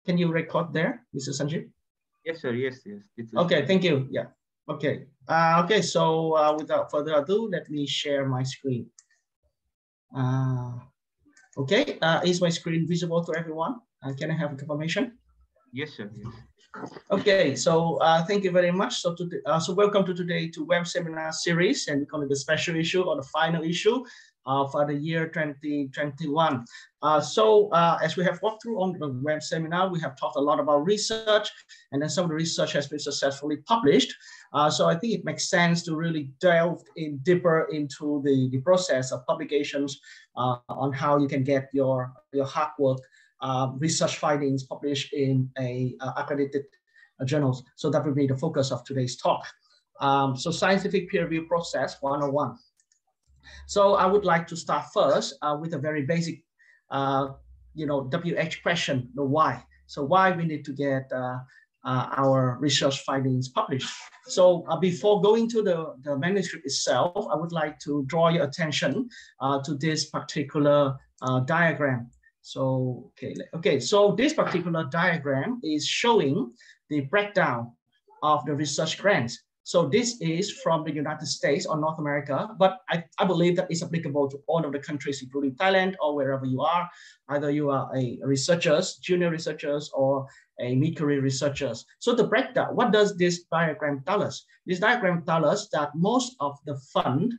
Can you record there, Mr. Sanjeev? Yes, sir. Yes. Okay, thank you. Yeah. Okay. Okay. So without further ado, let me share my screen. Okay. Is my screen visible to everyone? Can I have a confirmation? Yes, sir. Yes. Okay. So thank you very much. So welcome to today to WEM seminar series, and we call it the special issue or the final issue for the year 2021. As we have walked through on the WEM seminar, we have talked a lot about research, and then some of the research has been successfully published. So I think it makes sense to really delve in deeper into the process of publications on how you can get your hard work research findings published in accredited journals. So that will be the focus of today's talk. So scientific peer review process 101. So I would like to start first with a very basic, WH question, the why. So why we need to get our research findings published. So before going to the manuscript itself, I would like to draw your attention to this particular diagram. So, so this particular diagram is showing the breakdown of the research grants. So this is from the United States or North America, but I believe that it's applicable to all of the countries, including Thailand or wherever you are. Either you are a researchers, junior researchers, or a mid-career researchers. So the breakdown, what does this diagram tell us? This diagram tells us that most of the fund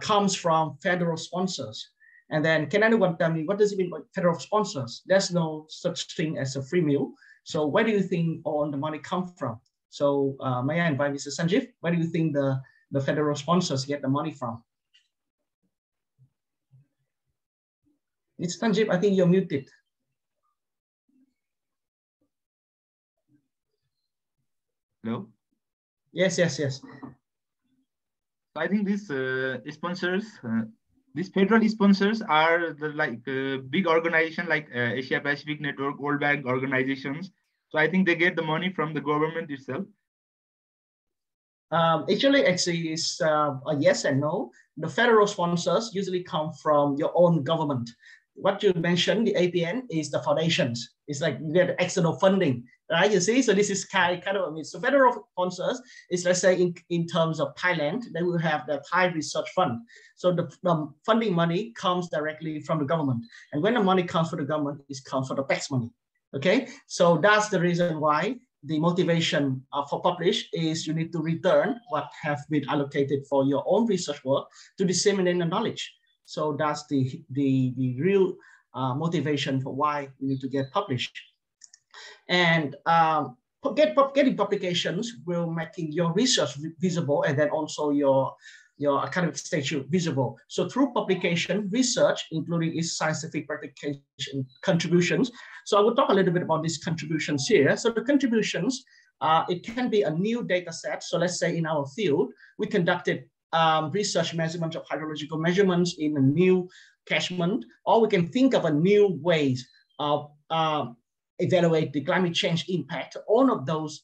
comes from federal sponsors. And then can anyone tell me, what does it mean by federal sponsors? There's no such thing as a free meal. So where do you think all the money come from? So may I invite Mr. Sanjeev? Where do you think the federal sponsors get the money from? Mr. Sanjeev, I think you're muted. Hello? Yes. I think these sponsors, these federal sponsors are the big organization like Asia Pacific Network, World Bank organizations. So I think they get the money from the government itself. Actually, it's a yes and no. The federal sponsors usually come from your own government. What you mentioned, the APN, is the foundations. It's like you get external funding, right? You see, so this is kind of, so federal sponsors is, let's say, in terms of Thailand, they will have the Thai Research Fund. So the funding money comes directly from the government. And when the money comes from the government, it comes from the tax money. Okay, so that's the reason why the motivation for publish is you need to return what have been allocated for your own research work to disseminate the knowledge. So that's the real motivation for why you need to get published. And getting publications will making your research visible, and then also your academic stature visible. So through publication, research, including its scientific publication contributions. So I will talk a little bit about these contributions here. So the contributions, it can be a new data set. So let's say in our field, we conducted research measurement of hydrological measurements in a new catchment, or we can think of a new ways of evaluate the climate change impact. All of those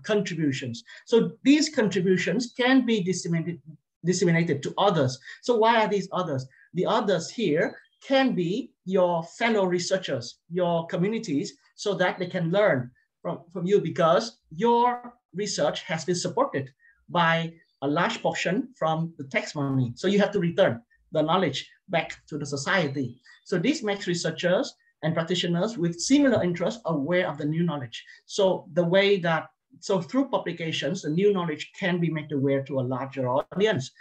contributions. So these contributions can be disseminated to others. So why are these others? The others here can be your fellow researchers, your communities, so that they can learn from you, because your research has been supported by a large portion from the tax money. So you have to return the knowledge back to the society. So this makes researchers and practitioners with similar interests aware of the new knowledge. So the way that, so through publications, the new knowledge can be made aware to a larger audience.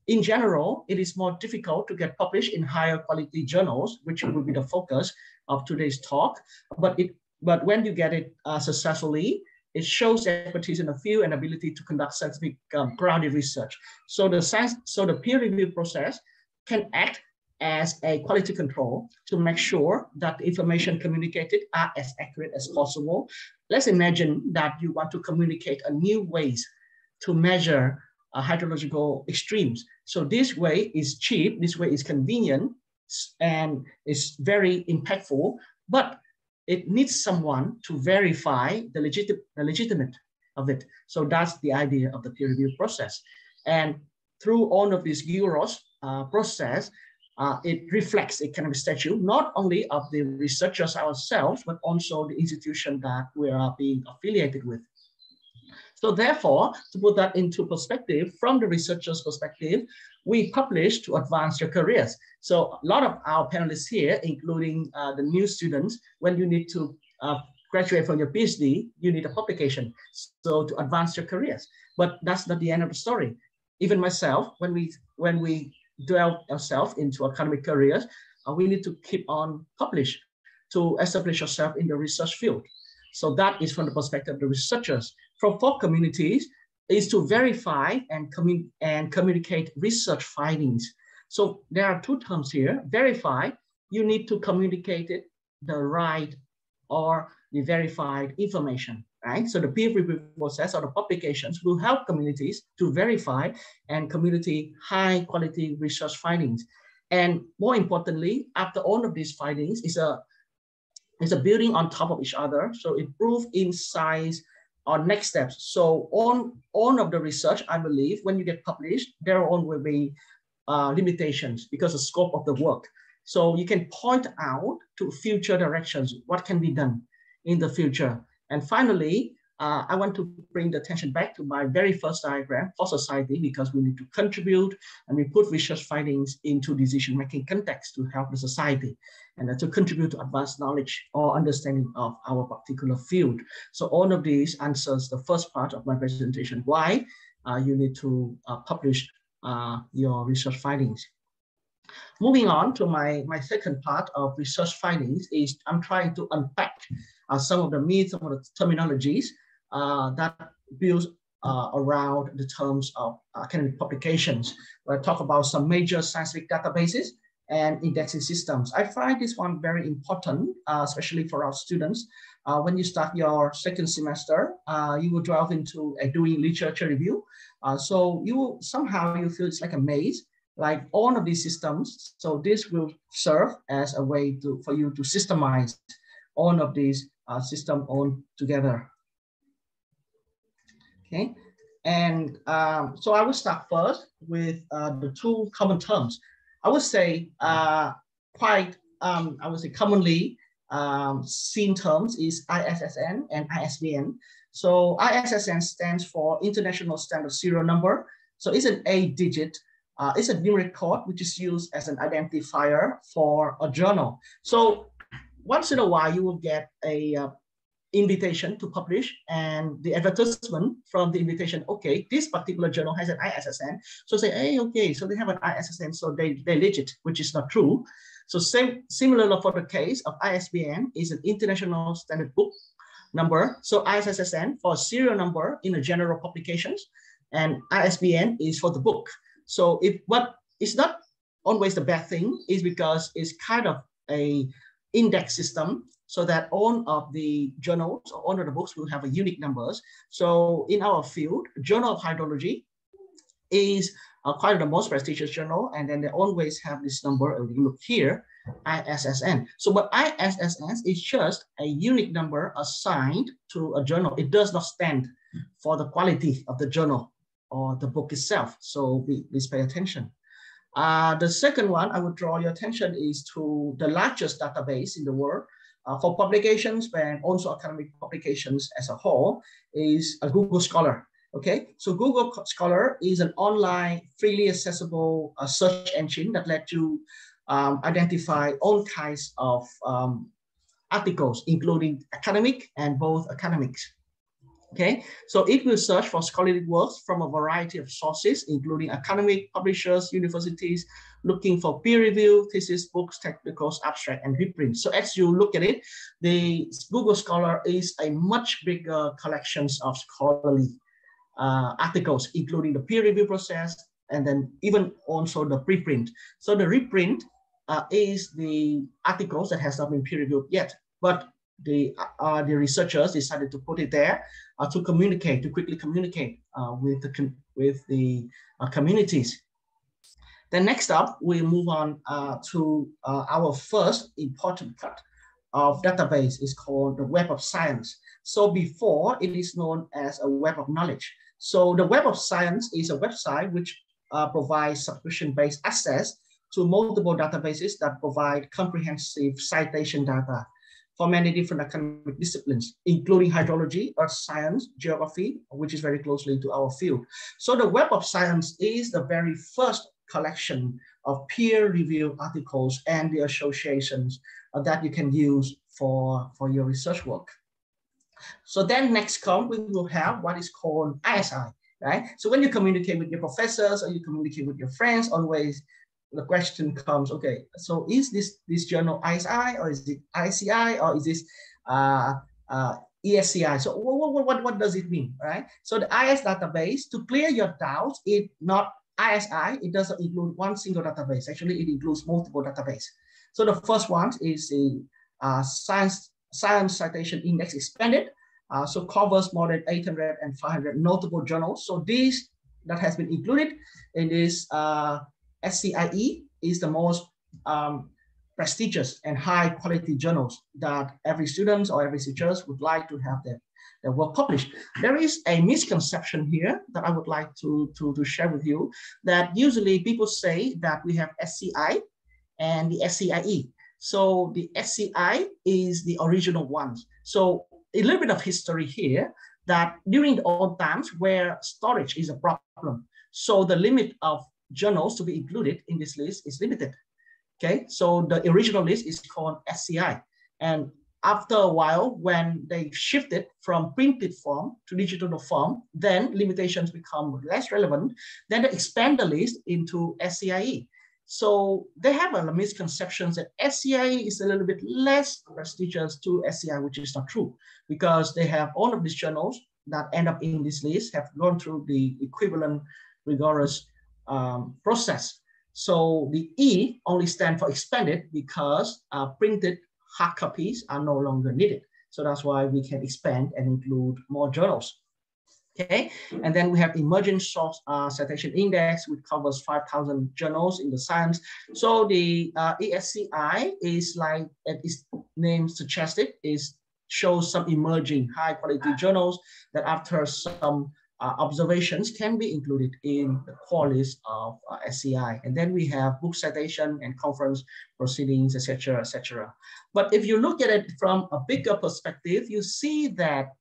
In general, it is more difficult to get published in higher quality journals, which will be the focus of today's talk. But when you get it successfully, it shows expertise in the field and ability to conduct scientific grounded research. So the peer review process can act as a quality control to make sure that the information communicated are as accurate as possible. Let's imagine that you want to communicate a new ways to measure hydrological extremes. So this way is cheap, this way is convenient, and is very impactful, but it needs someone to verify the legitimate of it. So that's the idea of the peer review process. And through all of these bureaus process, it reflects a kind of statue, not only of the researchers ourselves, but also the institution that we are being affiliated with. So therefore, to put that into perspective, from the researcher's perspective, we publish to advance your careers. So a lot of our panelists here, including the new students, when you need to graduate from your PhD, you need a publication, so to advance your careers. But that's not the end of the story. Even myself, when we delve ourselves into academic careers, we need to keep on publish to establish yourself in the research field. So that is from the perspective of the researchers. For communities, is to verify and communicate research findings. So there are two terms here. Verify, you need to communicate it, the right or the verified information, right? So the peer review process or the publications will help communities to verify and communicate high quality research findings. And more importantly, after all of these findings is a building on top of each other. So improve insights or next steps. So on of the research, I believe when you get published, there will be limitations because of the scope of the work. So you can point out to future directions, what can be done in the future. And finally, I want to bring the attention back to my very first diagram for society, because we need to contribute and we put research findings into decision-making context to help the society and to contribute to advanced knowledge or understanding of our particular field. So all of these answers the first part of my presentation, why you need to publish your research findings. Moving on to my second part of research findings is I'm trying to unpack some of the myths, some of the terminologies that builds around the terms of academic publications. Where I talk about some major scientific databases and indexing systems. I find this one very important, especially for our students. When you start your second semester, you will delve into doing literature review. So you will somehow you feel it's like a maze, like all of these systems. So this will serve as a way for you to systemize all of these systems all together. Okay, and so I will start first with the two common terms. I would say quite, I would say commonly seen terms is ISSN and ISBN. So ISSN stands for International Standard Serial Number. So it's an 8-digit, it's a numeric code which is used as an identifier for a journal. So once in a while you will get a invitation to publish, and the advertisement from the invitation, okay, this particular journal has an ISSN. So say, hey, okay, so they have an ISSN, so they're legit, which is not true. So similar for the case of ISBN is an International Standard Book Number. So ISSN for serial number in the general publications, and ISBN is for the book. So what is not always the bad thing is because it's kind of a index system, so that all of the journals or all of the books will have a unique numbers. So in our field, Journal of Hydrology is quite the most prestigious journal, and then they always have this number. And you look here, ISSN. So but ISSN is just a unique number assigned to a journal. It does not stand for the quality of the journal or the book itself. So please pay attention. The second one I would draw your attention is to the largest database in the world for publications and also academic publications as a whole is a Google Scholar. Okay, so Google Scholar is an online, freely accessible search engine that lets you identify all kinds of articles, including academic and both academics. Okay, so it will search for scholarly works from a variety of sources, including academic, publishers, universities, looking for peer review, thesis, books, technicals, abstract, and reprints. So as you look at it, the Google Scholar is a much bigger collection of scholarly articles, including the peer review process, and then even also the preprint. So the reprint is the articles that has not been peer reviewed yet, but the researchers decided to put it there to communicate, to quickly communicate with the communities. Then next up, we move on to our first important part of database is called the Web of Science. So before it is known as a Web of Knowledge. So the Web of Science is a website which provides subscription-based access to multiple databases that provide comprehensive citation data for many different academic disciplines, including hydrology, earth science, geography, which is very closely to our field. So the Web of Science is the very first collection of peer-reviewed articles and the associations that you can use for your research work. So then next we will have what is called ISI, right? So when you communicate with your professors or you communicate with your friends, always the question comes, okay, so is this journal ISI or is it ICI or is this ESCI? So what does it mean, right? So the IS database, to clear your doubts, it not ISI, it doesn't include one single database. Actually, it includes multiple databases. So the first one is the Science Citation Index Expanded. So covers more than 800 and 500 notable journals. So this that has been included in this SCIE is the most prestigious and high quality journals that every student or every teacher would like to have their work published. There is a misconception here that I would like to share with you, that usually people say that we have SCI and the SCIE. So the SCI is the original ones. So a little bit of history here, that during the old times where storage is a problem, so the limit of journals to be included in this list is limited. Okay, so the original list is called SCI. And after a while, when they shifted from printed form to digital form, then limitations become less relevant. Then they expand the list into SCIE. So they have a misconception that SCIE is a little bit less prestigious to SCI, which is not true, because they have all of these journals that end up in this list have gone through the equivalent rigorous process. So the E only stands for expanded because printed hard copies are no longer needed. So that's why we can expand and include more journals. Okay, and then we have emerging source citation index, which covers 5,000 journals in the science. So the ESCI is, like its name suggested, shows some emerging high quality journals that after some observations can be included in the core list of SCI. And then we have book citation and conference proceedings, etc., etc. But if you look at it from a bigger perspective, you see that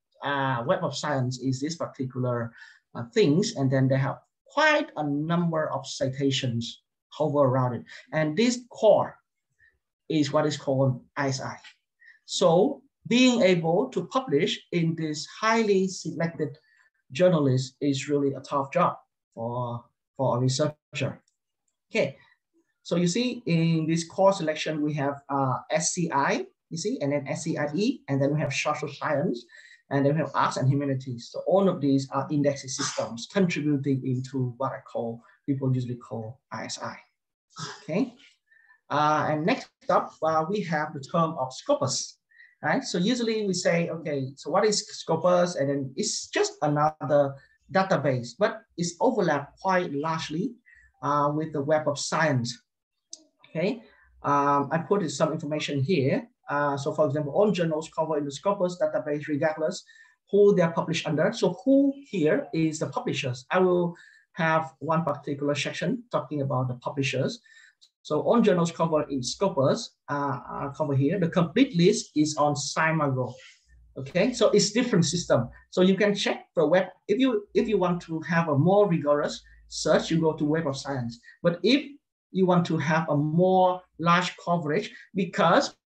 Web of Science is this particular things, and then they have quite a number of citations hover around it. And this core is what is called ISI. So being able to publish in this highly selected journalist is really a tough job for a researcher. Okay, so you see in this core selection, we have SCI, you see, and then SCIE, and then we have social science, and then we have arts and humanities. So all of these are indexing systems contributing into what people usually call ISI. Okay, and next up, we have the term of Scopus. Right, so usually we say, okay, so what is Scopus? And then it's just another database, but it's overlapped quite largely with the Web of Science. Okay, I put some information here. So for example, all journals covered in the Scopus database, regardless who they are published under. So who here is the publishers? I will have one particular section talking about the publishers. So all journals covered in Scopus are covered here. The complete list is on SciMago. Okay, so it's different system. So you can check the web. If you want to have a more rigorous search, you go to Web of Science. But if you want to have a more large coverage, because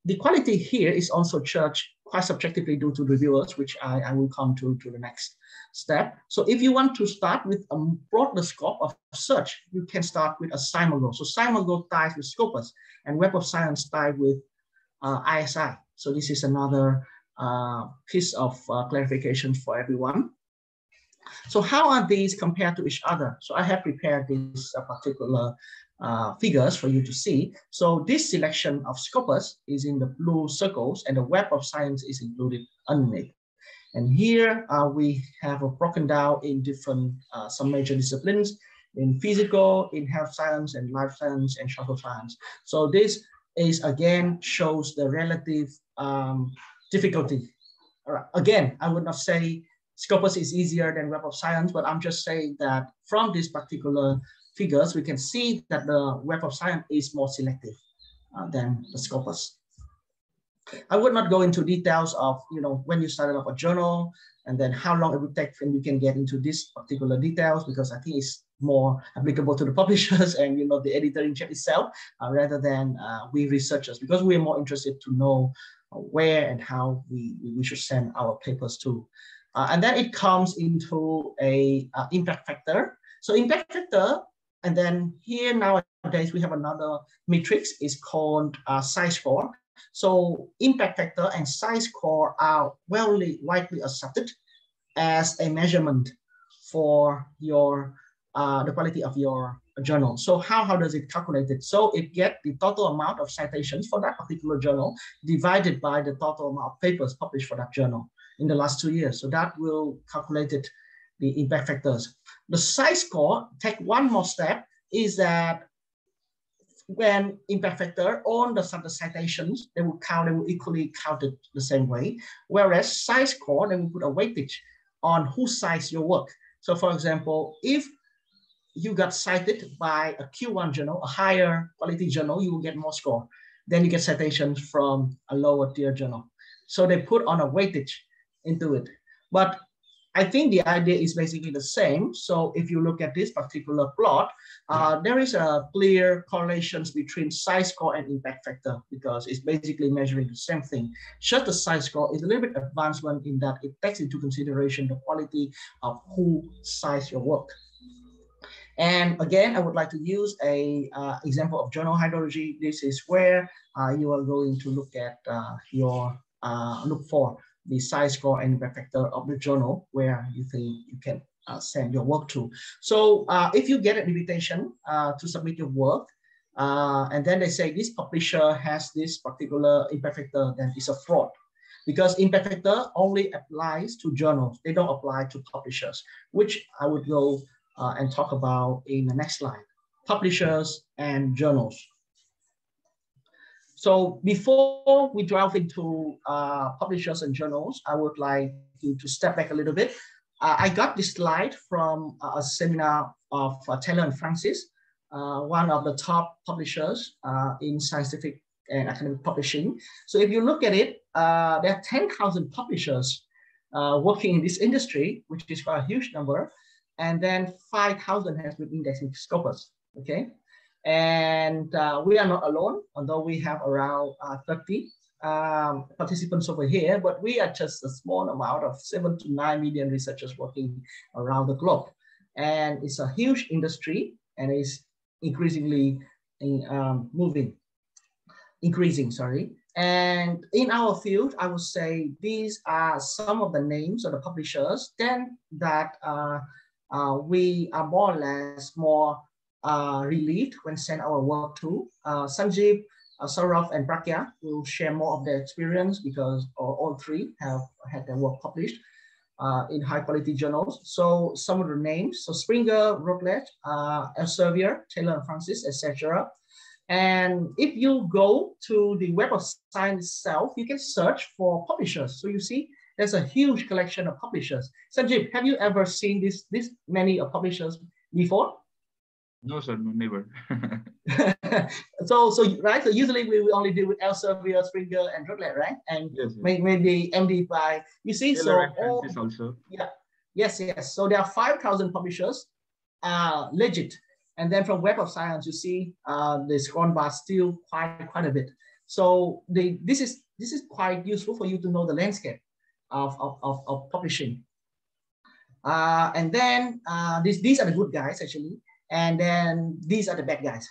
the quality here is also judged quite subjectively due to reviewers, which I will come to the next step. So if you want to start with a broader scope of search, you can start with a SciMago. So SciMago ties with Scopus, and Web of Science ties with ISI. So this is another piece of clarification for everyone. So how are these compared to each other? So I have prepared these particular figures for you to see. So this selection of Scopus is in the blue circles, and the Web of Science is included underneath. And here we have broken down in different, some major disciplines, in physical, in health science, and life science, and social science. So this is, again, shows the relative difficulty. Again, I would not say Scopus is easier than Web of Science, but I'm just saying that from this particular figures, we can see that the Web of Science is more selective than the Scopus. I would not go into details of, when you started up a journal and then how long it would take when you can get into these particular details, because I think it's more applicable to the publishers and, the editor-in-chief itself, rather than we researchers, because we're more interested to know where and how we should send our papers to. And then it comes into a impact factor. So impact factor, and then here nowadays we have another matrix is called size score. So impact factor and size score are widely accepted as a measurement for your the quality of your journal. So how does it calculate it? So it gets the total amount of citations for that particular journal divided by the total amount of papers published for that journal in the last 2 years. So that will calculate it, the impact factors. The size score, take one more step, is that when impact factor on the citations, they will equally counted the same way. Whereas size score, they will put a weightage on who cites your work. So for example, if you got cited by a Q1 journal, a higher quality journal, you will get more score. Then you get citations from a lower tier journal. So they put on a weightage into it. But I think the idea is basically the same. So if you look at this particular plot, there is a clear correlations between size score and impact factor, because it's basically measuring the same thing. Just the size score is a little bit advancement in that it takes into consideration the quality of who cites your work. And again, I would like to use a example of journal hydrology. This is where you are going to look at look for the size score and impact factor of the journal where you think you can send your work to. So if you get an invitation to submit your work, and then they say this publisher has this particular impact factor, then it's a fraud. Because impact factor only applies to journals. They don't apply to publishers, which I would go and talk about in the next slide. Publishers and journals. So before we delve into publishers and journals, I would like to step back a little bit. I got this slide from a seminar of Taylor and Francis, one of the top publishers in scientific and academic publishing. So if you look at it, there are 10,000 publishers working in this industry, which is quite a huge number. And then 5,000 has been indexed in Scopus, okay? And we are not alone, although we have around 30 participants over here, but we are just a small amount of 7 to 9 million researchers working around the globe. And it's a huge industry and it's increasing, sorry. And in our field, I would say these are some of the names of the publishers then that we are more or less relieved when send our work to. Sanjeev, Saurav, and Pragya will share more of their experience because all three have had their work published in high quality journals. So some of the names, so Springer, Routledge, Elsevier, Taylor and Francis, etc. And if you go to the Web of Science itself, you can search for publishers. So you see, there's a huge collection of publishers. Sanjeev, have you ever seen this many of publishers before? No, sir, no, never. So right. So usually we only deal with Elsevier, Springer, and Routledge, right? And yes, maybe MD by you see. Taylor so and also. Yeah. Yes. So there are 5,000 publishers, legit. And then from Web of Science, you see the score bar still quite a bit. So this is quite useful for you to know the landscape of publishing. And then these are the good guys actually. And then these are the bad guys.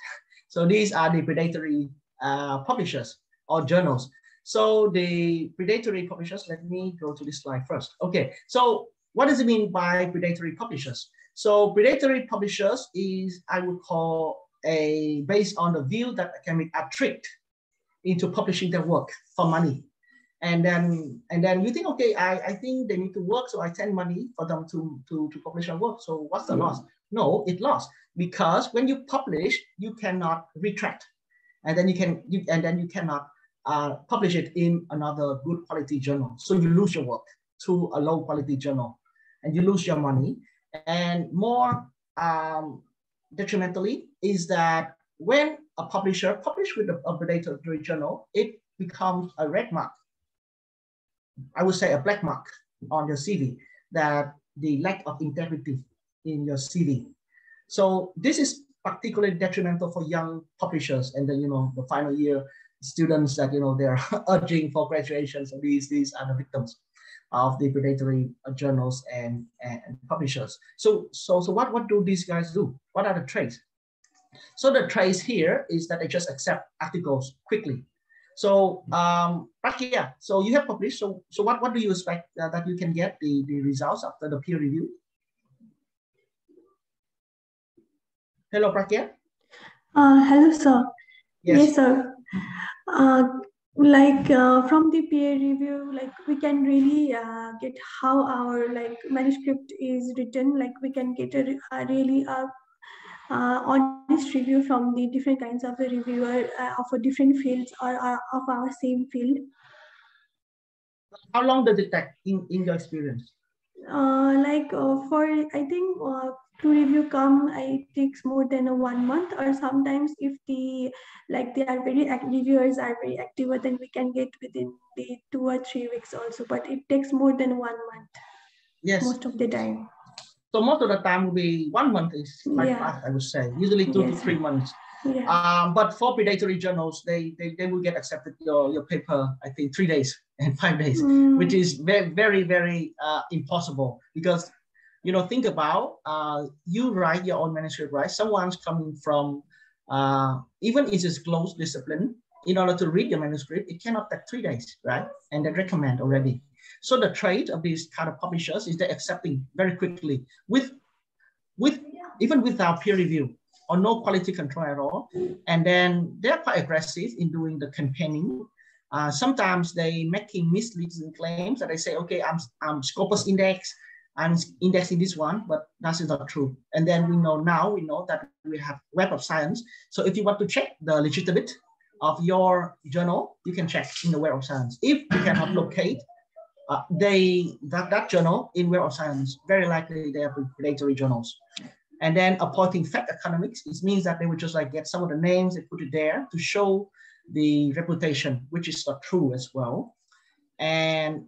So these are the predatory publishers or journals. So the predatory publishers, let me go to this slide first. Okay, so what does it mean by predatory publishers? So predatory publishers is, I would call, based on the view that academics are tricked into publishing their work for money. And then you think, okay, I think they need to work, so I send money for them to publish their work. So what's the loss? No, it lost, because when you publish, you cannot retract, and then you cannot publish it in another good quality journal. So you lose your work to a low quality journal, and you lose your money. And more detrimentally is that when a publisher publishes with a predatory journal, it becomes a red mark. I would say a black mark on your CV, that the lack of integrity in your CV. So this is particularly detrimental for young publishers and then, the final year students that, they're urging for graduation. So these are the victims of the predatory journals and publishers. So what do these guys do? What are the traits? So the traits here is that they just accept articles quickly. So Prakia, so you have published. So what do you expect that you can get the results after the peer review? Hello, Prakia. Hello, sir. Yes, sir. From the peer review, we can really get how our manuscript is written. We can get a really honest review from the different kinds of the reviewer of a different fields or of our same field. How long does it take in your experience? I think to review it takes more than 1 month, or sometimes if reviewers are very active, then we can get within the 2 or 3 weeks also, but it takes more than 1 month. Yes, most of the time. So most of the time will be 1 month is quite fast, I would say. Usually 2 to 3 months. Yeah. But for predatory journals, they will get accepted your paper, I think 3 days and 5 days, which is very, very, very impossible. Because, think about you write your own manuscript, right? Someone's coming from, even if it's close discipline, in order to read your manuscript, it cannot take 3 days, right? And they recommend already. So the trait of these kind of publishers is they're accepting very quickly even without peer review or no quality control at all. And then they're quite aggressive in doing the campaigning. Sometimes they making misleading claims that they say, okay, I'm Scopus index, I'm indexing this one, but that's not true. And then we know that we have Web of Science. So if you want to check the legitimate of your journal, you can check in the Web of Science. If you cannot locate that journal in Web of Science, very likely they are predatory journals. And then appointing fact academics, it means that they would just get some of the names and put it there to show the reputation, which is not true as well. And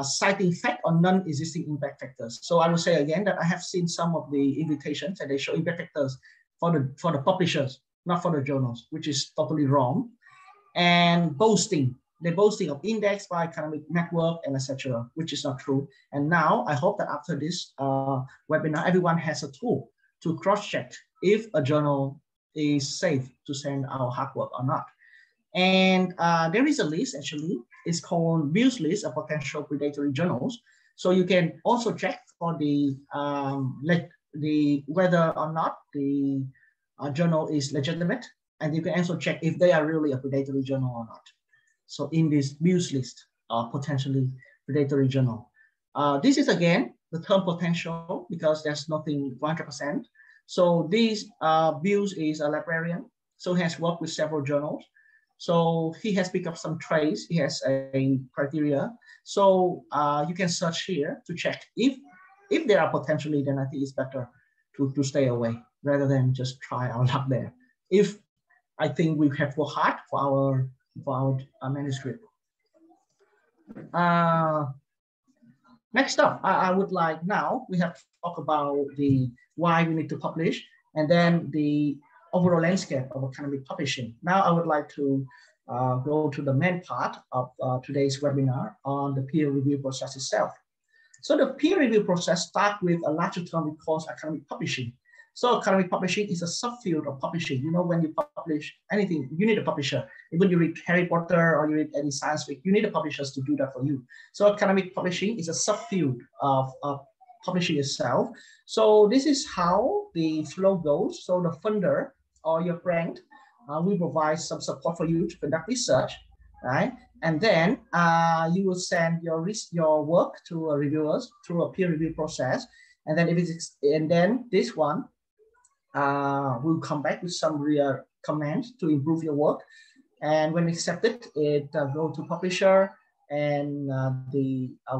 citing fact or non-existing impact factors. So I will say again that I have seen some of the invitations and they show impact factors for the publishers, not for the journals, which is totally wrong. And boasting. The boasting of index by academic network and etc., which is not true. And now I hope that after this webinar, everyone has a tool to cross-check if a journal is safe to send our hard work or not. And there is a list, actually. It's called views list of potential predatory journals. So you can also check for the whether or not the journal is legitimate, and you can also check if they are really a predatory journal or not. So in this views list of potentially predatory journal. This is again the term potential because there's nothing 100%. So these views is a librarian, so he has worked with several journals. So he has picked up some traits, he has a criteria. So you can search here to check if there are potentially, then I think it's better to stay away rather than just try our luck there. If I think we have worked hard for our manuscript. Next up, I would like now we have to talk about the why we need to publish and then the overall landscape of academic publishing. Now I would like to go to the main part of today's webinar on the peer review process itself. So the peer review process starts with a larger term we call academic publishing. So academic publishing is a subfield of publishing. When you publish anything, you need a publisher. Even you read Harry Potter or you read any science fiction, you need a publishers to do that for you. So academic publishing is a subfield of publishing itself. So this is how the flow goes. So the funder or your friend will provide some support for you to conduct research, right? And then you will send your work to reviewers through a peer review process. And then this one will come back with some real comments to improve your work. And when accepted, it go to publisher. And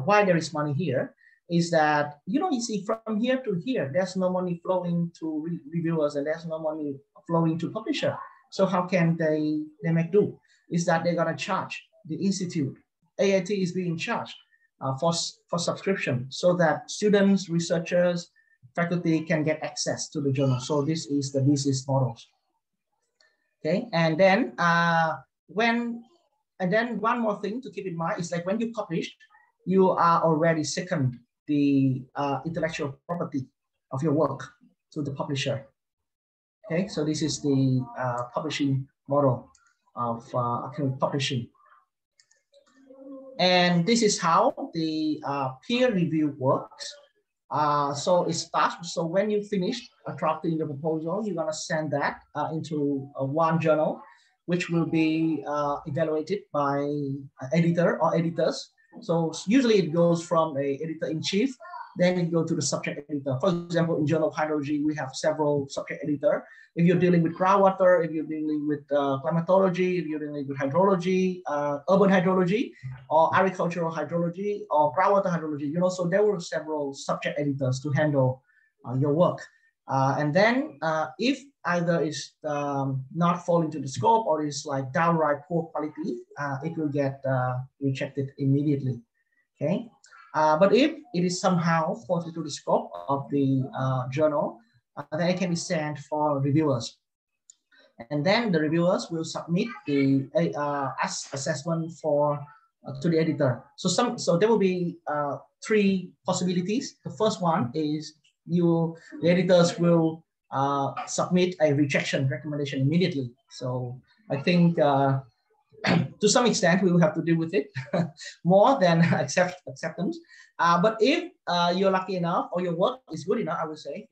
why there is money here is that, you see from here to here, there's no money flowing to reviewers and there's no money flowing to publisher. So how can they make do? Is that they're gonna charge the institute. AIT is being charged for subscription so that students, researchers, faculty can get access to the journal. So this is the thesis models. Okay, and then one more thing to keep in mind is like when you publish, you are already second the intellectual property of your work to the publisher. Okay, so this is the publishing model of academic publishing. And this is how the peer review works. So it starts, so when you finish drafting the proposal, you're gonna send that into one journal, which will be evaluated by an editor or editors. So usually it goes from a editor-in-chief, then it goes to the subject editor. For example, in Journal of Hydrology, we have several subject editors. If you're dealing with groundwater, if you're dealing with climatology, if you're dealing with hydrology, urban hydrology, or agricultural hydrology, or groundwater hydrology, so there were several subject editors to handle your work. And then if either is not falling to the scope or is like downright poor quality, it will get rejected immediately. Okay. But if it is somehow falls into the scope of the journal, then it can be sent for reviewers. And then the reviewers will submit the assessment to the editor. So there will be 3 possibilities. The first one is the editors will submit a rejection recommendation immediately. So I think to some extent we will have to deal with it more than acceptance. But if you're lucky enough or your work is good enough, I would say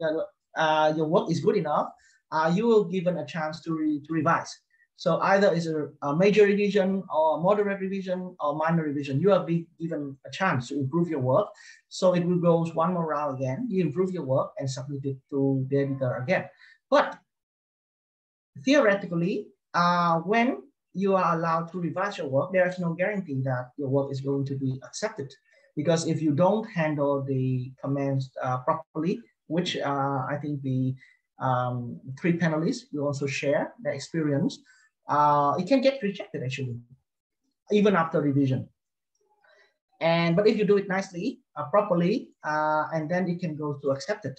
your work is good enough, you will given a chance to revise. So either is a major revision or moderate revision or minor revision. You have been given a chance to improve your work. So it will go one more round again. You improve your work and submit it to the editor again. But theoretically, when you are allowed to revise your work, there is no guarantee that your work is going to be accepted. Because if you don't handle the comments properly, which I think the 3 panelists will also share their experience, it can get rejected actually, even after revision. But if you do it nicely, properly, and then it can go to accepted.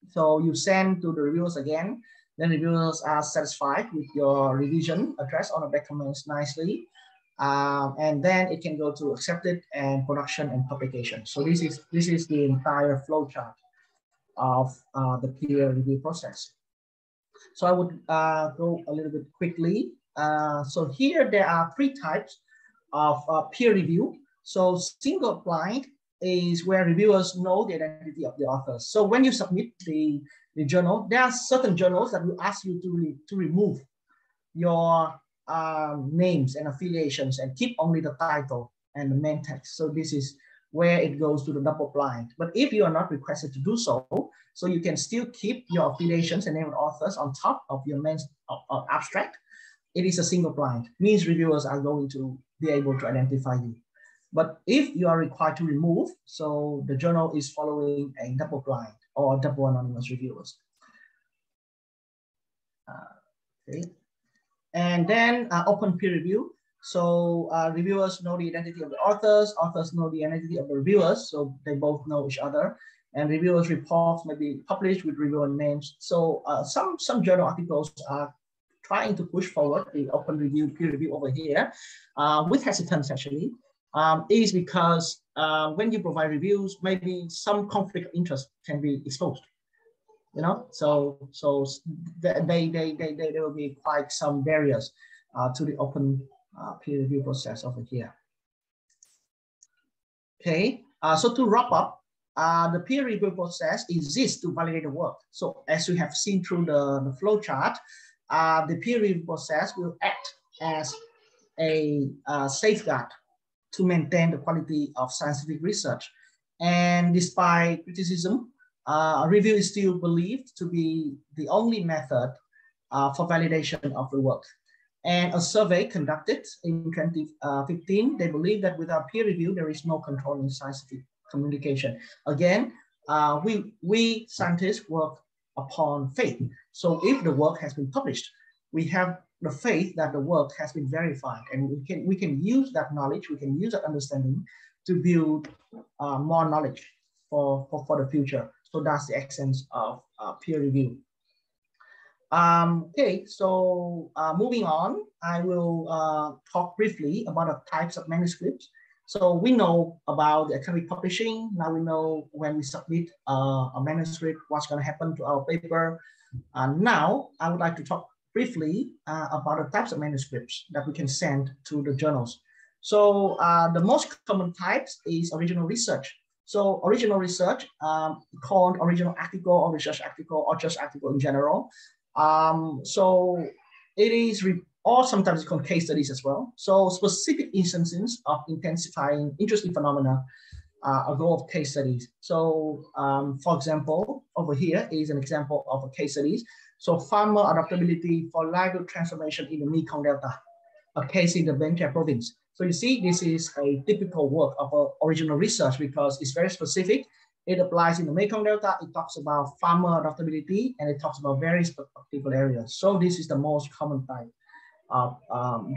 So you send to the reviewers again, then reviewers are satisfied with your revision address on the back comments nicely, and then it can go to accepted and production and publication. So this is the entire flow chart of the peer review process. So I would go a little bit quickly. So here there are 3 types of peer review. So single blind is where reviewers know the identity of the authors. So when you submit the journal, there are certain journals that will ask you to remove your names and affiliations and keep only the title and the main text. So this is where it goes to the double blind. But if you are not requested to do so, so you can still keep your affiliations and name of authors on top of your main abstract, it is a single blind, means reviewers are going to be able to identify you. But if you are required to remove, so the journal is following a double blind or double anonymous reviewers. Okay. And then open peer review. So reviewers know the identity of the authors know the identity of the reviewers, so they both know each other. And reviewers' reports may be published with reviewer names. So some journal articles are trying to push forward the open review, peer review over here with hesitance actually, is because when you provide reviews, maybe some conflict of interest can be exposed. So there will be quite some barriers to the open peer review process over here. Okay, so to wrap up, the peer review process exists to validate the work. So as we have seen through the flow chart, the peer review process will act as a safeguard to maintain the quality of scientific research. And despite criticism, review is still believed to be the only method for validation of the work. And a survey conducted in 2015, they believe that without peer review, there is no control in scientific communication. Again, we scientists work upon faith. So if the work has been published, we have the faith that the work has been verified, and we can use that knowledge, we can use that understanding to build more knowledge for the future. So that's the essence of peer review. Okay, so moving on, I will talk briefly about the types of manuscripts. So we know about the academic publishing. Now we know when we submit a manuscript, what's going to happen to our paper. Now I would like to talk briefly about the types of manuscripts that we can send to the journals. So the most common types is original research. So original research, called original article or research article or just article in general. So it is, or sometimes it's called case studies as well. So specific instances of intensifying interesting phenomena are a goal of case studies. So for example, over here is an example of a case studies. So farmer adaptability for livelihood transformation in the Mekong Delta, a case in the Bến Tre province. So you see, this is a typical work of original research because it's very specific. It applies in the Mekong Delta. It talks about farmer adaptability and it talks about various particular areas. So this is the most common type of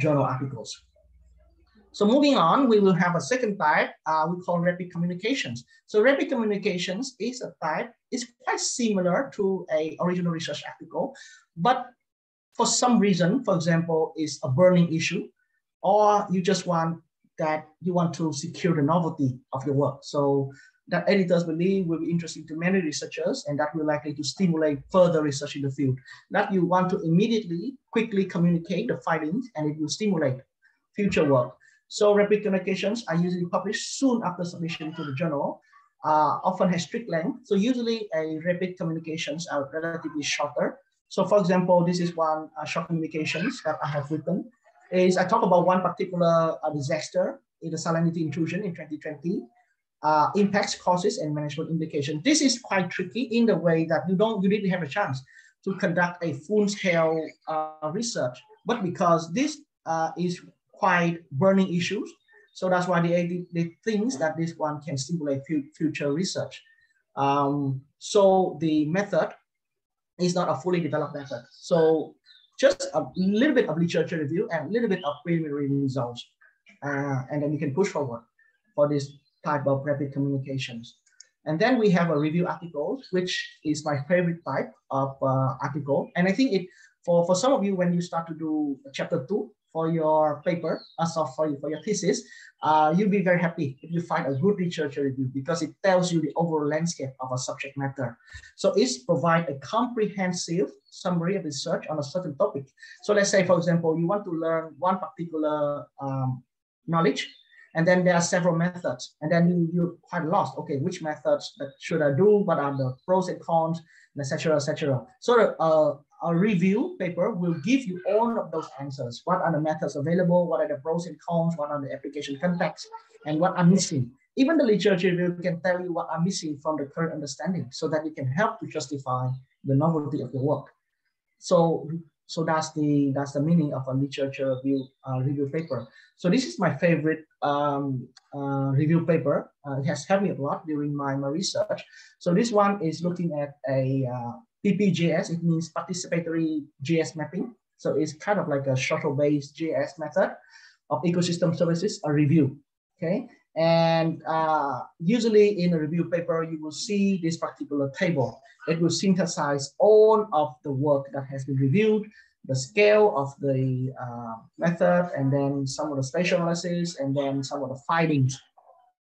journal articles. So moving on, we will have a second type we call rapid communications. So rapid communications is a type, it's quite similar to an original research article, but for some reason, for example, is a burning issue, or you just want to secure the novelty of your work. So that editors believe will be interesting to many researchers, and that will likely to stimulate further research in the field. That you want to immediately, quickly communicate the findings, and it will stimulate future work. So rapid communications are usually published soon after submission to the journal, often has strict length. So usually a rapid communications are relatively shorter. So for example, this is one short communications that I have written. Is I talk about one particular disaster in the salinity intrusion in 2020, impacts, causes, and management implications. This is quite tricky in the way that you didn't have a chance to conduct a full-scale research, but because this is quite burning issues, so that's why they think that this one can stimulate future research. So the method is not a fully developed method. So just a little bit of literature review and a little bit of preliminary results, and then you can push forward for this type of rapid communications. And then we have a review articles, which is my favorite type of article. And I think for some of you, when you start to do chapter 2 for your paper, for your thesis, you'll be very happy if you find a good literature review because it tells you the overall landscape of a subject matter. So it's provide a comprehensive summary of research on a certain topic. So let's say, for example, you want to learn one particular knowledge, and then there are several methods, and then you're quite lost. Okay, which methods should I do? What are the pros and cons, etc., etc. So a review paper will give you all of those answers. What are the methods available? What are the pros and cons? What are the application contexts? And what are missing? Even the literature review can tell you what are missing from the current understanding so that you can help to justify the novelty of the work. So that's the meaning of a literature review paper. So this is my favorite review paper. It has helped me a lot during my research. So this one is looking at a PPGS. It means participatory GS mapping. So it's kind of like a shuttle-based GS method of ecosystem services, a review. Okay, and usually in a review paper, you will see this particular table. It will synthesize all of the work that has been reviewed, the scale of the method, and then some of the spatial analysis, and then some of the findings,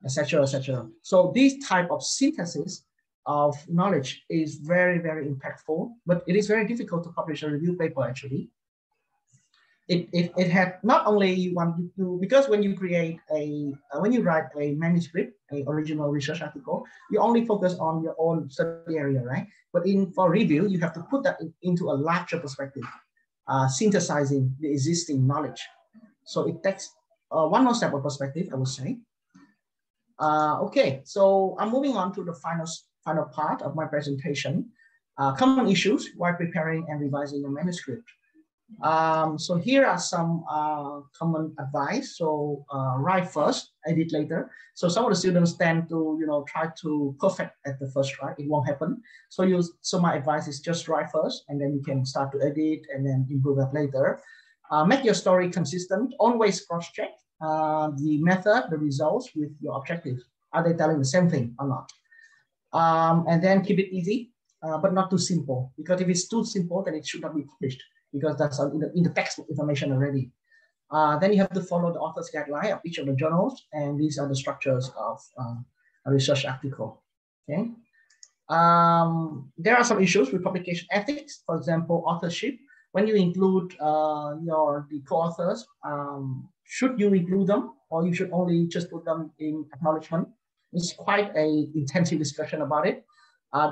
etc., etc. So this type of synthesis of knowledge is very, very impactful, but it is very difficult to publish a review paper actually. It had not only you want to do, because when you create when you write a manuscript, an original research article, you only focus on your own study area, right? But for review, you have to put that into a larger perspective, synthesizing the existing knowledge. So it takes one more step of perspective, I would say. Okay, so I'm moving on to the final part of my presentation, common issues while preparing and revising a manuscript. So here are some common advice. So write first, edit later. So some of the students tend to, try to perfect at the first try. It won't happen. So my advice is just try first, and then you can start to edit and then improve that later. Make your story consistent. Always cross-check the method, the results with your objectives. Are they telling the same thing or not? And then keep it easy, but not too simple. Because if it's too simple, then it should not be published, because that's in the textbook information already. Then you have to follow the author's guideline of each of the journals, and these are the structures of a research article. Okay. There are some issues with publication ethics. For example, authorship. When you include the co-authors, should you include them, or you should only just put them in acknowledgement? It's quite an intensive discussion about it.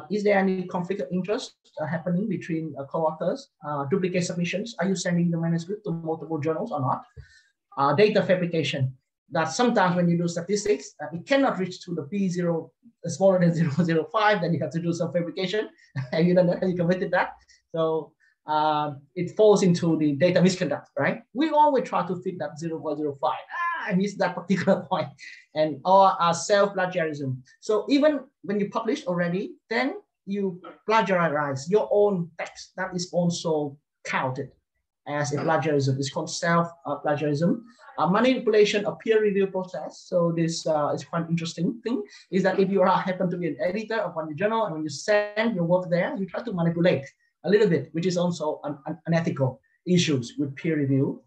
Is there any conflict of interest happening between co-authors? Duplicate submissions. Are you sending the manuscript to multiple journals or not? Data fabrication. That sometimes when you do statistics, it cannot reach to the P0 smaller than 0.005, then you have to do some fabrication, and you don't know how you committed that. So it falls into the data misconduct, right? We always try to fit that 0.05. I missed that particular point. Or self-plagiarism. So even when you publish already, then you plagiarize your own text. That is also counted as a plagiarism. It's called self-plagiarism. Manipulation of peer review process. So this is quite interesting thing, is that if you happen to be an editor of one journal, and when you send your work there, you try to manipulate a little bit, which is also unethical issues with peer review.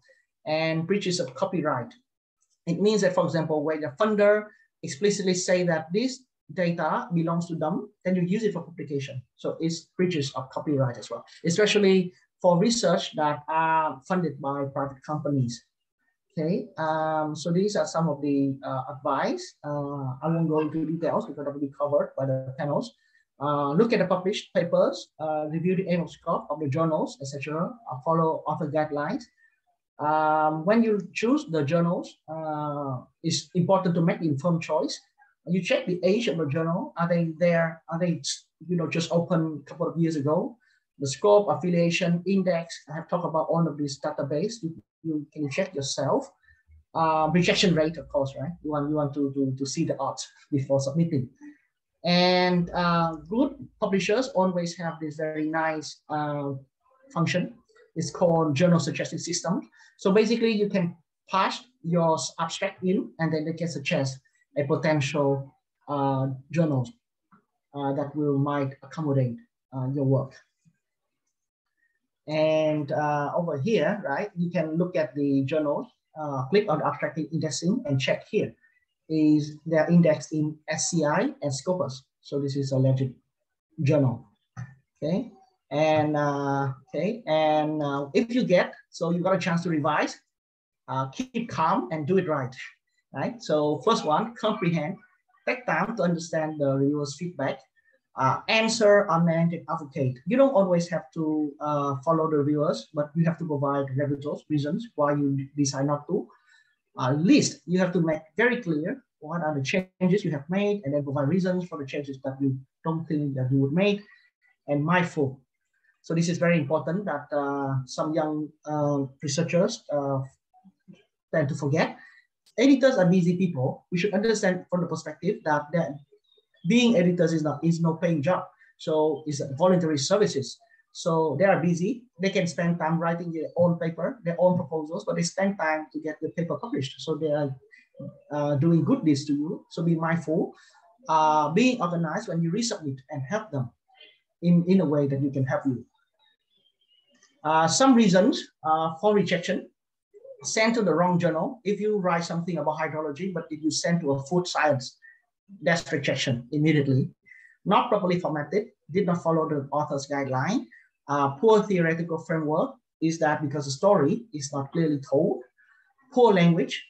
And breaches of copyright. It means that, for example, when the funder explicitly say that this data belongs to them, then you use it for publication. So it's breaches of copyright as well, especially for research that are funded by private companies. Okay, so these are some of the advice. I won't go into details because that will be covered by the panels. Look at the published papers, review the aim of scope of the journals, etc. Follow author guidelines. When you choose the journals, it's important to make informed choice. You check the age of the journal. Are they there? Are they, just open a couple of years ago? The scope, affiliation, index. I have talked about all of these database. You can check yourself. Rejection rate, of course, right? You want to see the odds before submitting. And good publishers always have this very nice function. It's called journal suggestion system. So basically, you can pass your abstract in, and then they can suggest a potential journal that might accommodate your work. And over here, right, you can look at the journals, click on abstract indexing, and check here. Is they're indexed in SCI and Scopus. So this is a legit journal. Okay. And if you get, so you got a chance to revise, keep calm and do it right. So first one, comprehend, take time to understand the reviewer's feedback, answer, amend, and advocate. You don't always have to follow the reviewers, but you have to provide rebuttals, reasons why you decide not to. At least you have to make very clear what are the changes you have made, and then provide reasons for the changes that you don't think that you would make, and mindful. So this is very important that some young researchers tend to forget. Editors are busy people. We should understand from the perspective that being editors is no paying job. So it's voluntary services. So they are busy. They can spend time writing their own paper, their own proposals, but they spend time to get the paper published. So they are doing good deeds to you. So be mindful. Being organized when you resubmit and help them in a way that you can help you. Some reasons for rejection: send to the wrong journal. If you write something about hydrology, but if you send to a food science, that's rejection immediately. Not properly formatted, did not follow the author's guideline. Poor theoretical framework is that because the story is not clearly told. Poor language,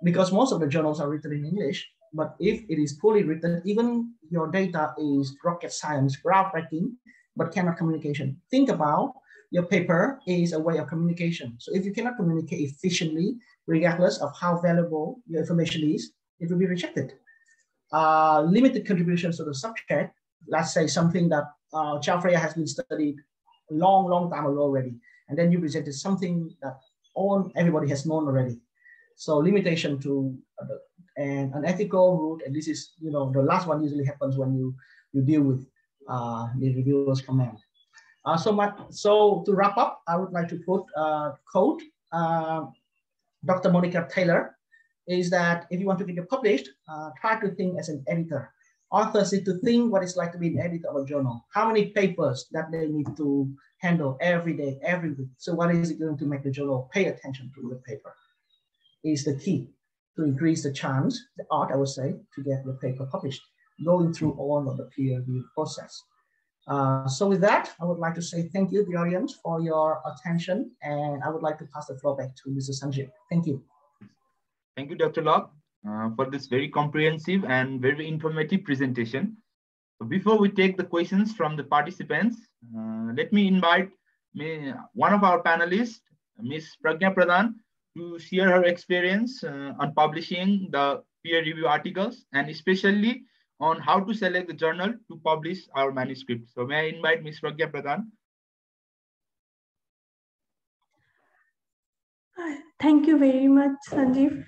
because most of the journals are written in English, but if it is poorly written, even your data is rocket science, groundbreaking, but cannot communication. Think about your paper is a way of communication. So if you cannot communicate efficiently, regardless of how valuable your information is, it will be rejected. Limited contributions to the subject. Let's say something that 𝐏𝐞𝐢𝐞𝐫 has been studied a long time ago already, and then you presented something that everybody has known already. So limitation to and an ethical route. And this is, the last one usually happens when you deal with the reviewer's comment. So to wrap up, I would like to quote Dr. Monica Taylor, is that if you want to get it published, try to think as an editor. Authors need to think what it's like to be an editor of a journal. How many papers that they need to handle every day, every week. So what is it going to make the journal pay attention to the paper is the key to increase the chance, the odds, I would say, to get the paper published, going through all of the peer review process. So with that, I would like to say thank you, the audience, for your attention. And I would like to pass the floor back to Mr. Sanjeev. Thank you. Thank you, Dr. Locke, for this very comprehensive and very informative presentation. So before we take the questions from the participants, let me invite one of our panelists, Ms. Pragya Pradhan, to share her experience on publishing the peer review articles, and especially on how to select the journal to publish our manuscript. So may I invite Ms. Pragya Pradhan? Thank you very much, Sanjeev.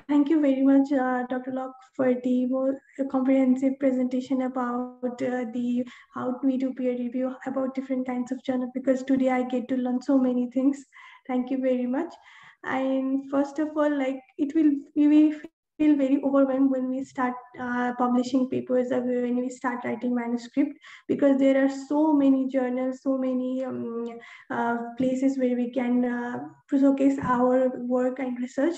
Thank you very much, Dr. Locke, for the more comprehensive presentation about how we do peer review, about different kinds of journal, because today I get to learn so many things. Thank you very much. And first of all, we will feel very overwhelmed when we start publishing papers, or when we start writing manuscript, because there are so many journals, so many places where we can showcase our work and research.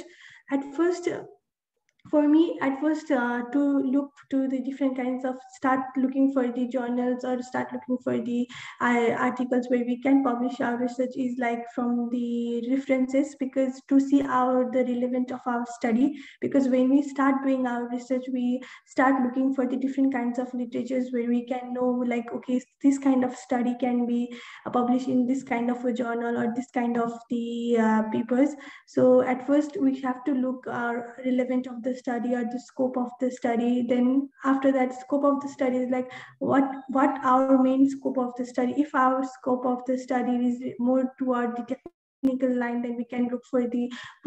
For me, to look to the different kinds of, start looking for the journals or start looking for the articles where we can publish our research is like from the references, because to see the relevant of our study, because when we start doing our research, we start looking for the different kinds of literatures where we can know, like, okay, this kind of study can be published in this kind of a journal or this kind of the papers. So at first we have to look relevant of the study or the scope of the study. Then after that, scope of the study is like what our main scope of the study. If our scope of the study is more toward the technical line, then we can look for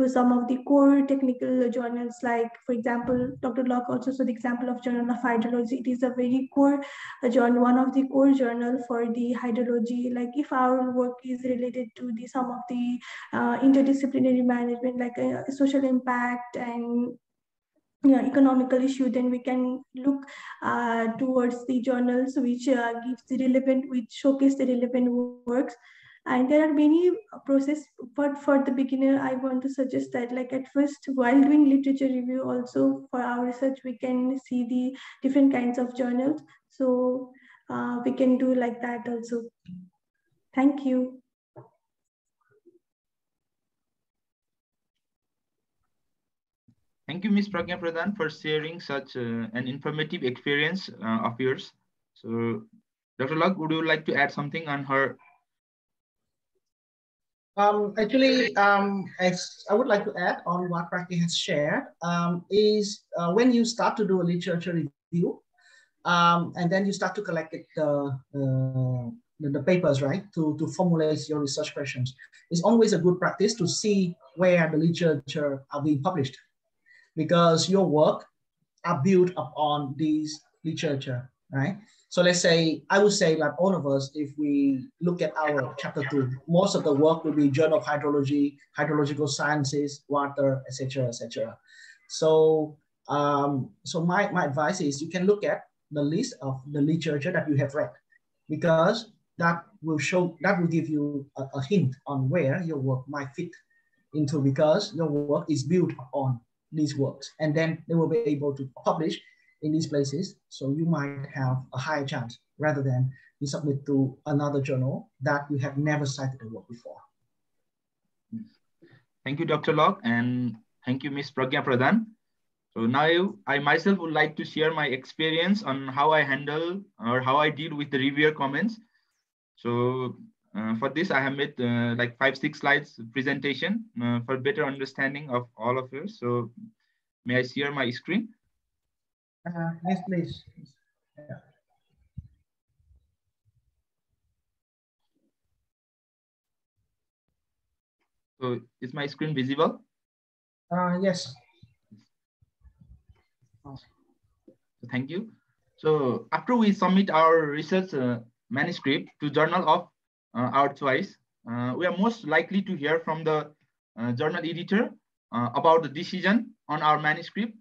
some of the core technical journals. Like, for example, Dr. Locke also saw the example of Journal of Hydrology. It is a very core journal, one of the core journal for the hydrology. Like, if our work is related to some of the interdisciplinary management, like social impact and economical issue, then we can look towards the journals which showcase the relevant works. And there are many process, but for the beginner, I want to suggest that, like, at first, while doing literature review, also for our research, we can see the different kinds of journals. So we can do like that also. Thank you. Thank you, Ms. Pragya Pradhan, for sharing such an informative experience of yours. So, Dr. Locke, would you like to add something on her? Actually, as I would like to add on what Pragya has shared, is when you start to do a literature review, and then you start to collect the papers, right, to formulate your research questions, it's always a good practice to see where the literature are being published, because your work are built upon these literature, right? So let's say, I would say, like all of us, if we look at our chapter 2, most of the work will be Journal of Hydrology, Hydrological Sciences, Water, etc., etc. So, so my advice is you can look at the list of the literature that you have read, because that will give you a hint on where your work might fit into, because your work is built on these works, and then they will be able to publish in these places. So you might have a higher chance rather than you submit to another journal that you have never cited the work before. Thank you, Dr. Locke, and thank you, Ms. Pragya Pradhan. So now I myself would like to share my experience on how I handle or how I deal with the reviewer comments. So for this, I have made like 5-6 slides presentation for better understanding of all of you. So may I share my screen? Yes, please. Yeah. So is my screen visible? Yes. Thank you. So after we submit our research manuscript to journal of our choice, we are most likely to hear from the journal editor about the decision on our manuscript.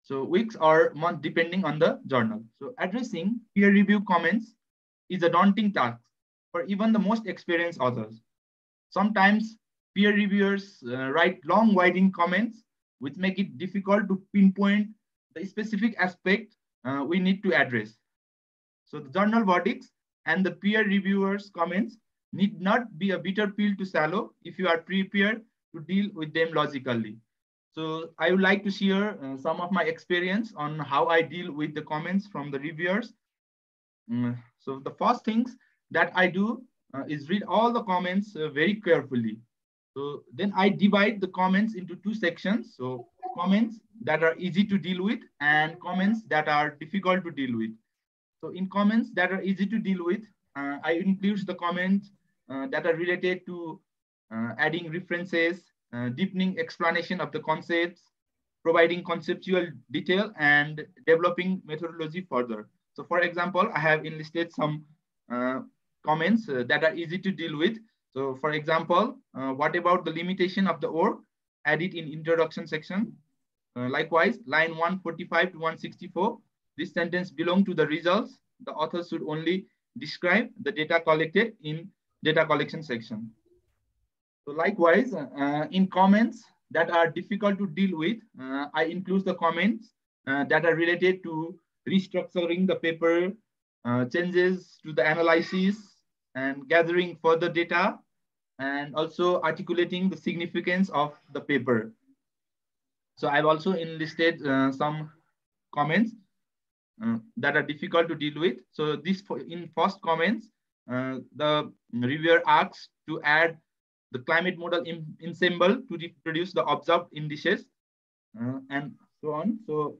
So weeks or months depending on the journal. So addressing peer review comments is a daunting task for even the most experienced authors. Sometimes peer reviewers write long winding comments which make it difficult to pinpoint the specific aspect we need to address. So the journal verdicts and the peer reviewers' comments need not be a bitter pill to swallow if you are prepared to deal with them logically. So I would like to share some of my experience on how I deal with the comments from the reviewers. So the first things that I do is read all the comments very carefully. So then I divide the comments into two sections. So comments that are easy to deal with and comments that are difficult to deal with. So in comments that are easy to deal with, I include the comments that are related to adding references, deepening explanation of the concepts, providing conceptual detail, and developing methodology further. So for example, I have enlisted some comments that are easy to deal with. So for example, what about the limitation of the or? Add it in introduction section. Likewise, line 145 to 164, this sentence belongs to the results. The author should only describe the data collected in data collection section. So likewise, in comments that are difficult to deal with, I include the comments that are related to restructuring the paper, changes to the analysis, and gathering further data, and also articulating the significance of the paper. So I've also enlisted some comments that are difficult to deal with. So this in first comments, the reviewer asks to add the climate model ensemble to reproduce the observed indices and so on. So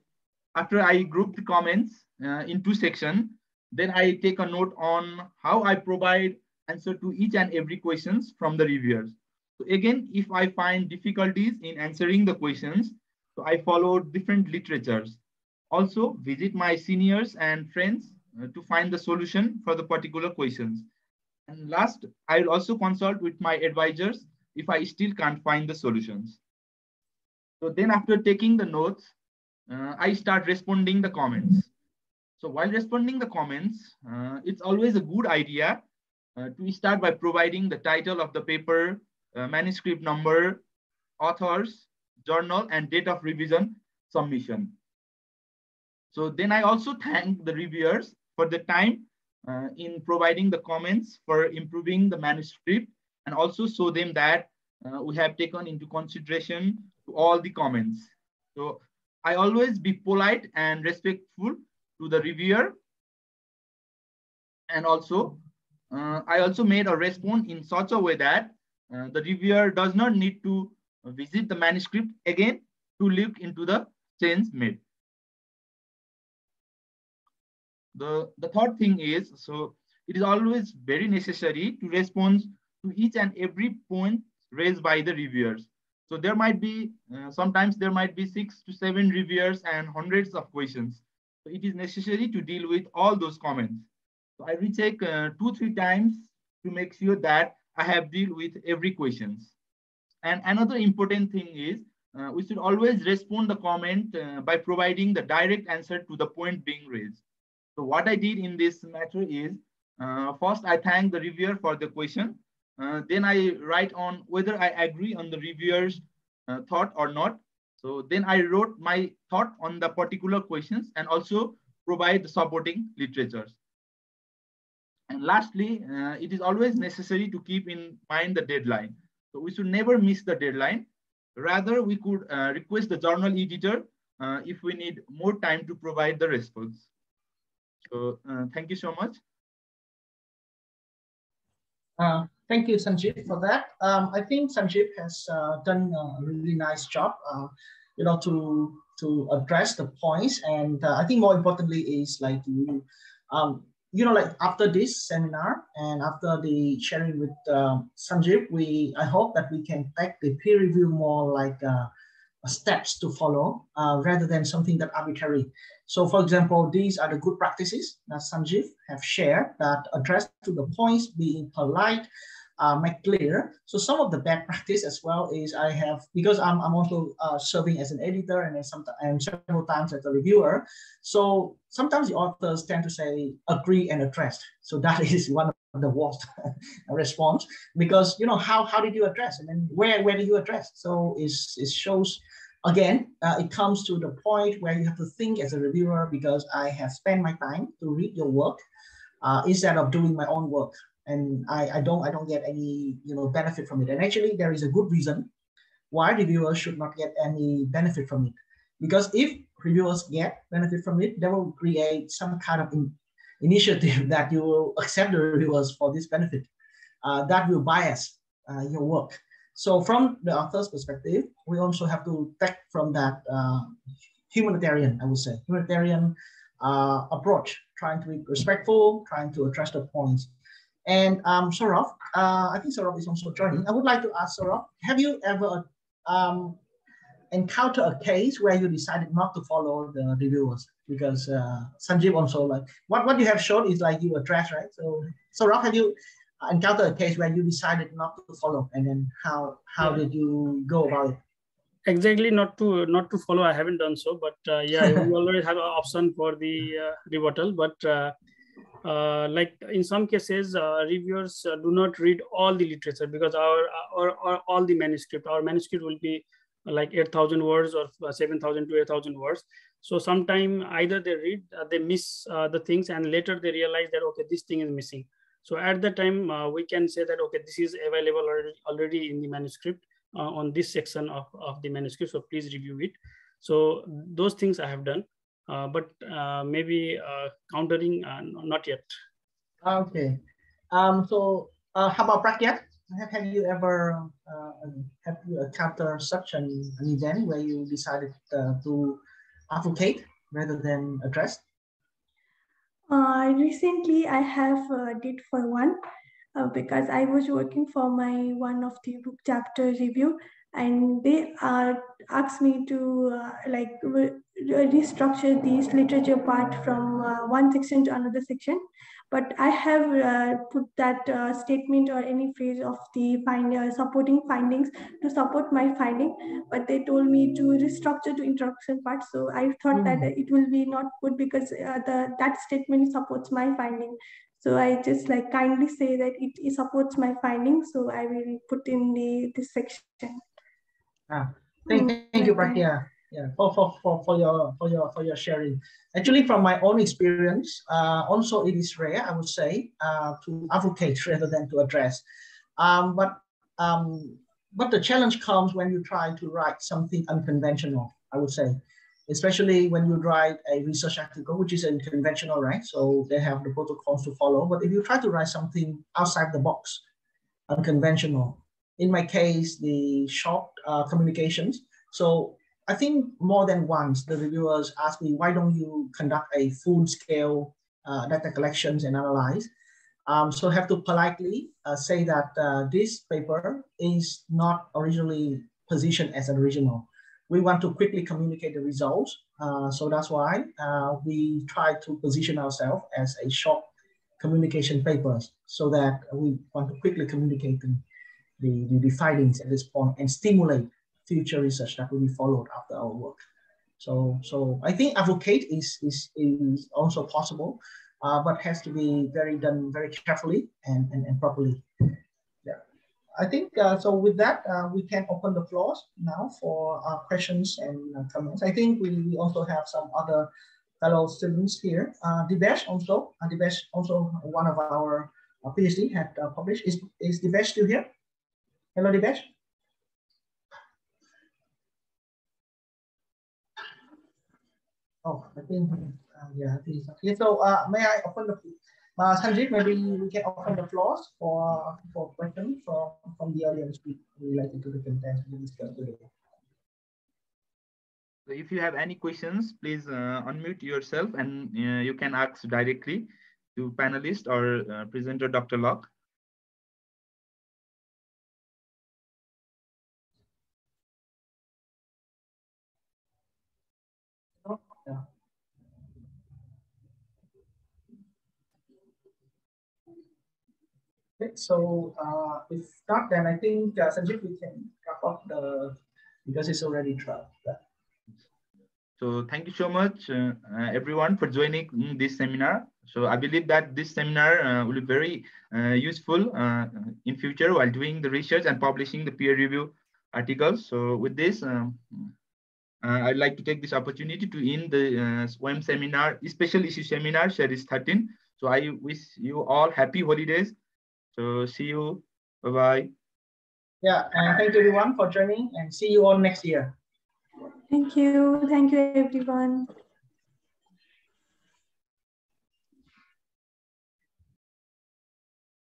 after I group the comments in two sections, then I take a note on how I provide answer to each and every questions from the reviewers. So again, if I find difficulties in answering the questions, so I follow different literatures. Also visit my seniors and friends to find the solution for the particular questions. And last, I will also consult with my advisors if I still can't find the solutions. So then after taking the notes, I start responding the comments. So while responding the comments, it's always a good idea to start by providing the title of the paper, manuscript number, authors, journal, and date of revision submission. So then I also thank the reviewers for the time in providing the comments for improving the manuscript, and also show them that we have taken into consideration to all the comments. So I always be polite and respectful to the reviewer. And also, I also made a response in such a way that the reviewer does not need to visit the manuscript again to look into the change made. The third thing is, so it is always very necessary to respond to each and every point raised by the reviewers. So there might be, sometimes there might be 6 to 7 reviewers and hundreds of questions. So it is necessary to deal with all those comments. So I recheck 2-3 times to make sure that I have dealt with every questions. And another important thing is, we should always respond the comment by providing the direct answer to the point being raised. So what I did in this matter is, first I thank the reviewer for the question. Then I write on whether I agree on the reviewer's thought or not. So then I wrote my thought on the particular questions and also provide the supporting literatures. And lastly, it is always necessary to keep in mind the deadline. So we should never miss the deadline. Rather, we could request the journal editor if we need more time to provide the response. So thank you so much. Thank you, Sanjeev, for that. I think Sanjeev has done a really nice job, to address the points. And I think more importantly is like like after this seminar and after the sharing with Sanjeev, I hope that we can take the peer review more like steps to follow rather than something that arbitrary. So for example, these are the good practices that Sanjeev have shared that address to the points, being polite, make clear. So some of the bad practice as well is I have, because I'm also serving as an editor and then several times as a reviewer. So sometimes the authors tend to say agree and addressed. So that is one of the worst response, because how did you address, and then where did you address? So it shows again, it comes to the point where you have to think as a reviewer, because I have spent my time to read your work instead of doing my own work. And I don't get any benefit from it. And actually, there is a good reason why reviewers should not get any benefit from it. Because if reviewers get benefit from it, they will create some kind of initiative that you will accept the reviewers for this benefit. That will bias your work. So from the author's perspective, we also have to take from that humanitarian, I would say, humanitarian approach, trying to be respectful, trying to address the points. And Saurabh, I think Saurabh is also joining. I would like to ask Saurabh, have you ever encountered a case where you decided not to follow the reviewers? Because Sanjeev also, like, what you have shown is like you address, right? So Saurabh, have you encountered a case where you decided not to follow, and then how did you go about it? Exactly, not to follow. I haven't done so, but yeah, we already have an option for the rebuttal. But like in some cases, reviewers do not read all the literature, because all the manuscript. Our manuscript will be like 8,000 words or 7,000 to 8,000 words. So sometimes either they read, they miss the things, and later they realize that okay, this thing is missing. So at the time, we can say that okay, this is available already in the manuscript on this section of the manuscript. So please review it. So those things I have done. But maybe countering, not yet. Okay. So how about Prakyat? Have you ever encountered such an event where you decided to advocate rather than address? Recently, I have did for one because I was working for my one of the book chapter review, and they asked me to restructure this literature part from one section to another section. But I have put that statement or any phrase of the supporting findings to support my finding, but they told me to restructure to introduction part. So I thought that it will be not good, because that statement supports my finding. So I just like kindly say that it supports my findings. So I will put in this section. Thank you, Prakya. Yeah, for your sharing. Actually, from my own experience, also it is rare, I would say, to advocate rather than to address. But the challenge comes when you try to write something unconventional, I would say, especially when you write a research article, which is unconventional, right? So they have the protocols to follow. But if you try to write something outside the box, unconventional, in my case, the short communications. So I think more than once the reviewers asked me, why don't you conduct a full-scale data collections and analyze? So I have to politely say that this paper is not originally positioned as an original. We want to quickly communicate the results. So that's why we try to position ourselves as a short communication papers, so that we want to quickly communicate the findings at this point and stimulate future research that will be followed after our work. So I think advocate is also possible, but has to be done very carefully and properly. Yeah, I think so. With that, we can open the floors now for questions and comments. I think we also have some other fellow students here. Devesh also one of our PhD had published. Is Devesh still here? Hello, Devesh. Oh, I think yeah, I think it's okay. So may I open the Sanjeev, maybe we can open the floors for questions from the audience related to the content we discussed today. So if you have any questions, please unmute yourself, and you can ask directly to panelist or presenter Dr. Locke. Okay, so if not, then I think Sanjeev, we can wrap up because it's already 12. So thank you so much, everyone, for joining this seminar. So I believe that this seminar will be very useful in future while doing the research and publishing the peer review articles. So with this, I'd like to take this opportunity to end the WEM seminar, special issue seminar series 13. So I wish you all happy holidays. So see you. Bye-bye. Yeah, and thank you everyone for joining, and see you all next year. Thank you. Thank you, everyone.